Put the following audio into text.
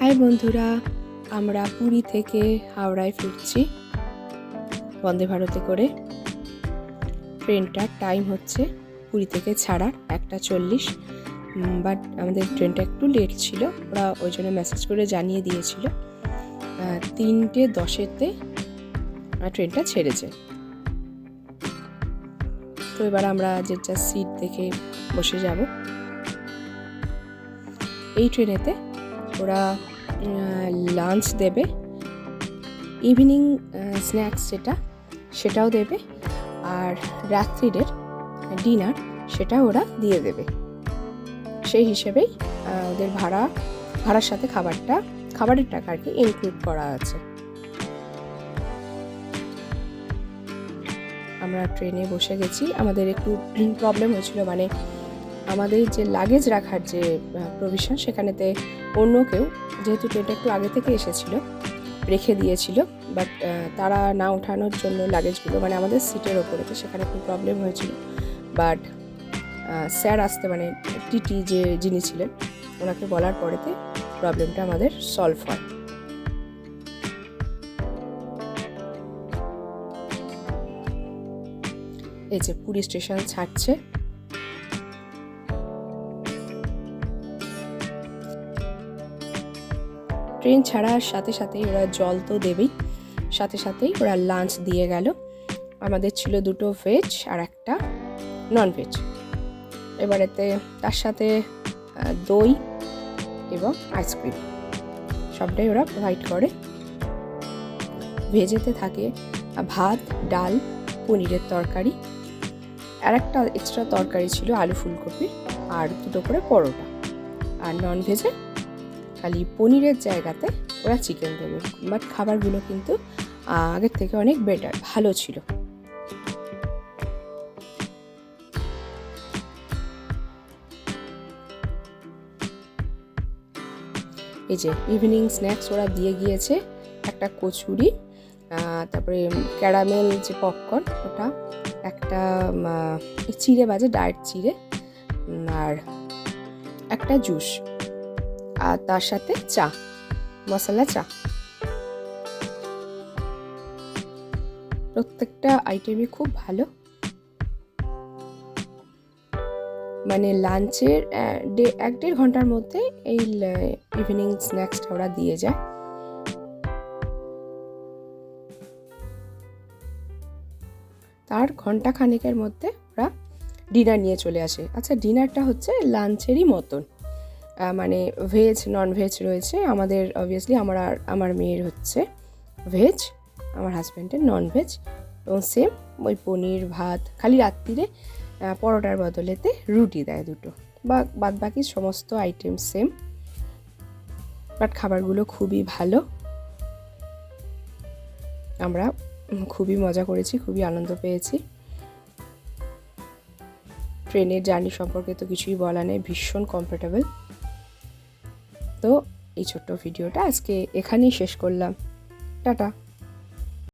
High বন্ধুরা, আমরা পুরী থেকে হাওড়ায় ফিরছি বন্দে ভারতে করে। ট্রেনটার টাইম হচ্ছে পুরী থেকে ছাড়ার 1:40, বাট আমাদের ট্রেনটা একটু লেট ছিল। ওরা ওই জন্য মেসেজ করে জানিয়ে দিয়েছিল 3:10-তে ট্রেনটা ছেড়েছে। তো এবার আমরা যে যা সিট দেখে বসে যাব। এই ট্রেনেতে ওরা লাঞ্চ দেবে, ইভিনিং স্ন্যাক্স সেটাও দেবে, আর রাত্রিরের ডিনার সেটা ওরা দিয়ে দেবে। সেই হিসেবেই ওদের ভাড়ার সাথে খাবারের টাকা আর কি ইনক্লুড করা আছে। আমরা ট্রেনে বসে গেছি। আমাদের একটু প্রবলেম হয়েছিল, মানে আমাদের যে লাগেজ রাখার যে প্রভিশন সেখানেতে অন্য কেউ, যেহেতু ট্রেনটা একটু আগে থেকে এসেছিল, রেখে দিয়েছিল, বাট তারা না ওঠানোর জন্য লাগেজগুলো মানে আমাদের সিটের ওপরে, তো সেখানে একটু প্রবলেম হয়েছিল। বাট স্যার আসতে, মানে টিটি যিনি ছিলেন ওনাকে বলার পরেতে প্রবলেমটা আমাদের সলভ হয়। এই যে পুরী স্টেশন ছাড়ছে। ট্রেন ছাড়ার সাথে সাথেই ওরা জল তো দেবেই, সাথে সাথেই ওরা লাঞ্চ দিয়ে গেল। আমাদের ছিল 2টো ভেজ আর একটা নন ভেজ। এবারেতে তার সাথে দই এবং আইসক্রিম সবটাই ওরা প্রোভাইড করে। ভেজেতে থাকে ভাত, ডাল, পনিরের তরকারি, আর একটা এক্সট্রা তরকারি ছিল আলু ফুলকপির, আর 2টো করে পরোটা। আর নন ভেজে খালি পনিরের জায়গাতে ওরা চিকেন দেবে। বাট খাবারগুলো কিন্তু আগের থেকে অনেক বেটার, ভালো ছিল। এই যে ইভিনিং স্ন্যাক্স ওরা দিয়ে গিয়েছে, একটা কচুরি, তারপরে ক্যারামেল যে পপকর্ন ওটা, একটা চিড়ে বাজে ডায়েট চিড়ে, আর একটা জুস, আর তার সাথে চা, মশলা চা। প্রত্যেকটা আইটেমই খুব ভালো। মানে লাঞ্চের 1-1.5 ঘন্টার মধ্যে এই ইভিনিং স্ন্যাক্সটা ওরা দিয়ে যায়। তার ঘন্টা খানেকের মধ্যে ওরা ডিনার নিয়ে চলে আসে। আচ্ছা, ডিনারটা হচ্ছে লাঞ্চেরই মতন, মানে ভেজ নন ভেজ রয়েছে। আমাদের অবভিয়াসলি আমার মেয়ের হচ্ছে ভেজ, আমার হাজব্যান্ডের নন ভেজ, এবং সেম ওই পনির ভাত, খালি রাত্রিরে পরোটার বদলেতে রুটি দেয় 2টো, বা বাদ বাকি সমস্ত আইটেম সেম। বাট খাবারগুলো খুবই ভালো। আমরা খুবই মজা করেছি, খুবই আনন্দ পেয়েছি। ট্রেনের জার্নি সম্পর্কে তো কিছুই বলা নেই, ভীষণ কমফোর্টেবল। তো এই ছোট্ট ভিডিওটা আজকে এখানেই শেষ করলাম। টাটা।